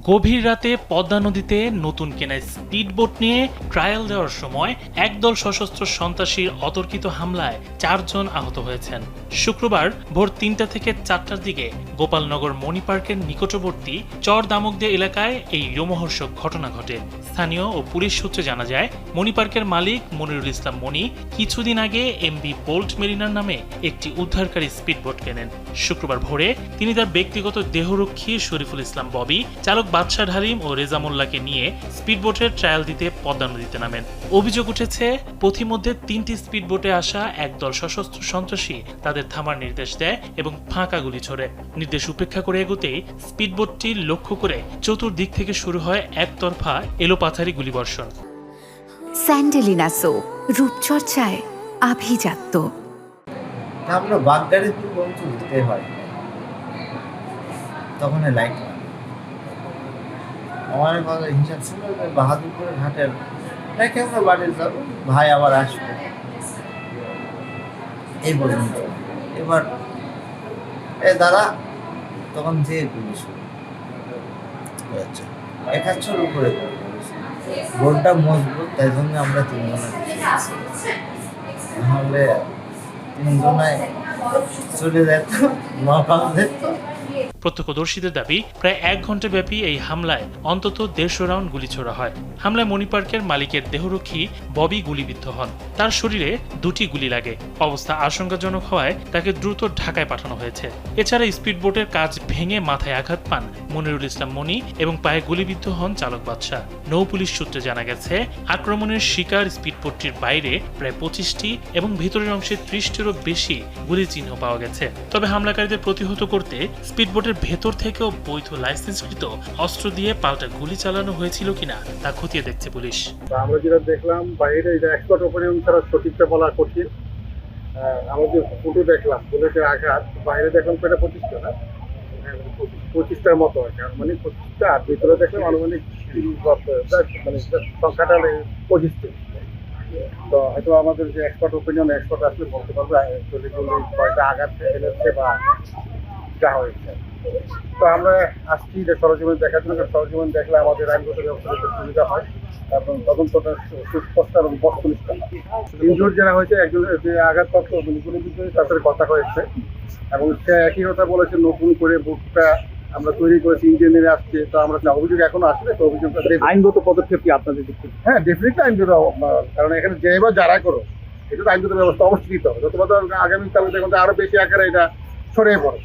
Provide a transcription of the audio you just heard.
গভীর রাতে পদ্মা নদীতে নতুন কেনা স্পিডবোট নিয়ে ট্রায়াল দেওয়ার সময় একদল সশস্ত্র সন্ত্রাসীর অতর্কিত হামলায় 4 জন আহত হয়েছেন। শুক্রবার ভোর 3টা থেকে 4টার দিকে গোপালনগর মণি পার্কের নিকটবর্তী চর দামোগদে এলাকায় এই রোমহর্ষক ঘটনা ঘটে। স্থানীয় ও পুলিশ সূত্রে জানা যায়, মণি পার্কের মালিক মনিরুল ইসলাম মণি কিছুদিন আগে এমবি বোল্ট মেরিনার নামে একটি উদ্ধারকারী স্পিডবোট কেনেন। শুক্রবার ভোরে তিনি তার ব্যক্তিগত দেহরক্ষী শরীফুল ইসলাম ববি, চালক বাদশাহ ঢালিম ও রেজা মোল্লাকে নিয়ে স্পিডবোটের ট্রায়াল দিতে পদ্মা নদীতে নামেন। অভিযোগ উঠেছে, পথিমধ্যে 3টি স্পিডবোটে আসা একদল সশস্ত্র সন্ত্রাসী তাদের থামার নির্দেশ দেয় এবং ফাঁকা গুলি ছোড়ে। নির্দেশ উপেক্ষা করে এগোতেই স্পিডবোটটি লক্ষ্য করে চতুর্দিক থেকে শুরু হয় একতরফা এলোপাথারি গুলিবর্ষণ। স্যান্ডেলিনা সো, রূপচর্চায় আভিজাত্য। আমরা বাগদারি পর্যন্ত উঠতে হয়, তখন লাইট আমার কথা হিসাব শুনে বাহাদুরপুরের ঘাটের রেখে আমরা বাড়ি যাবো, ভাই আবার আসবে এই পর্যন্ত। এবার দাদা তখন যে পুলিশ একাচ্ছর উপরে বোর্ডটা মজবুত, তাই জন্য আমরা 3 জনে নাহলে 3 জনায় চলে যেত, নকল যেত। প্রত্যক্ষদর্শীদের দাবি, প্রায় 1 ঘন্টা ব্যাপী এই হামলায় অন্তত 150 রাউন্ড গুলি ছোড়া হয়। হামলায় মণি পার্কের মালিকের দেহরক্ষী ববি গুলিবিদ্ধ হন। তার শরীরে 2টি গুলি লাগে। অবস্থা আশঙ্কাজনক হওয়ায় তাকে দ্রুত ঢাকায় পাঠানো হয়েছে। এছাড়া স্পিডবোটের কাচ ভেঙে মাথায় আঘাত পান মনিরুল ইসলাম মণি এবং পায়ে গুলিবিদ্ধ হন চালক বাদশাহ। নৌ পুলিশ সূত্রে জানা গেছে, আক্রমণের শিকার স্পিডবোটটির বাইরে প্রায় 25টি এবং ভেতরের অংশে 30টিরও বেশি গুলির চিহ্ন পাওয়া গেছে। তবে হামলাকারীদের প্রতিহত করতে স্পিডবোটের ভেতর থেকেও বৈধ লাইসেন্সকৃত অস্ত্র দিয়ে পাল্টা গুলি চালানো হয়েছিল কিনা তা খতিয়ে দেখছে পুলিশ। আমরা যেটা দেখলাম, বাইরে এটা এক্সপার্ট ওপিনিয়ন ছাড়া সঠিকটা বলা কঠিন। আমরা যে ফটো দেখলাম, বুলেটের আঘাত বাইরে দেখলাম এটা 25টা না, 25টার মতো হয়, মানে 25টা, আর ভিতরে দেখলাম আনুমানিক মানে সংখ্যাটা 25টা। তো হয়তো আমাদের যে এক্সপার্ট ওপিনিয়ন, এক্সপার্ট আসলে বলতে পারবে অ্যাকচুয়ালি কয়টা আঘাত এনেছে বা যা হয়েছে। তো আমরা আসছি যে সরজমিন দেখার জন্য, সরজমিন দেখলে আমাদের আইনগত ব্যবস্থা সুবিধা হয় এবং তদন্তটা সুস্পষ্ট এবং বস্তুনিষ্ঠ। ইনজুর যারা হয়েছে, একজনের যে আঘাতপ্রাপ্ত গুলিবিদ্ধ তাদের কথা হয়েছে এবং সে একই কথা বলেছে, নতুন করে বুটটা আমরা তৈরি করেছি, ইঞ্জিনিয়ার আসছে। তো আমরা অভিযোগ এখনো আসলে, তো অভিযোগটা আইনগত পদক্ষেপ কি আপনাদের দিক থেকে? হ্যাঁ, ডেফিনেটলি আইনগত, কারণ এখানে যে বা যারা করো এটা তো আইনগত ব্যবস্থা অবশ্যই নিতে হবে। যতবার আগামীকালে দেখুন আরো বেশি আকারে এটা ছড়িয়ে পড়ে।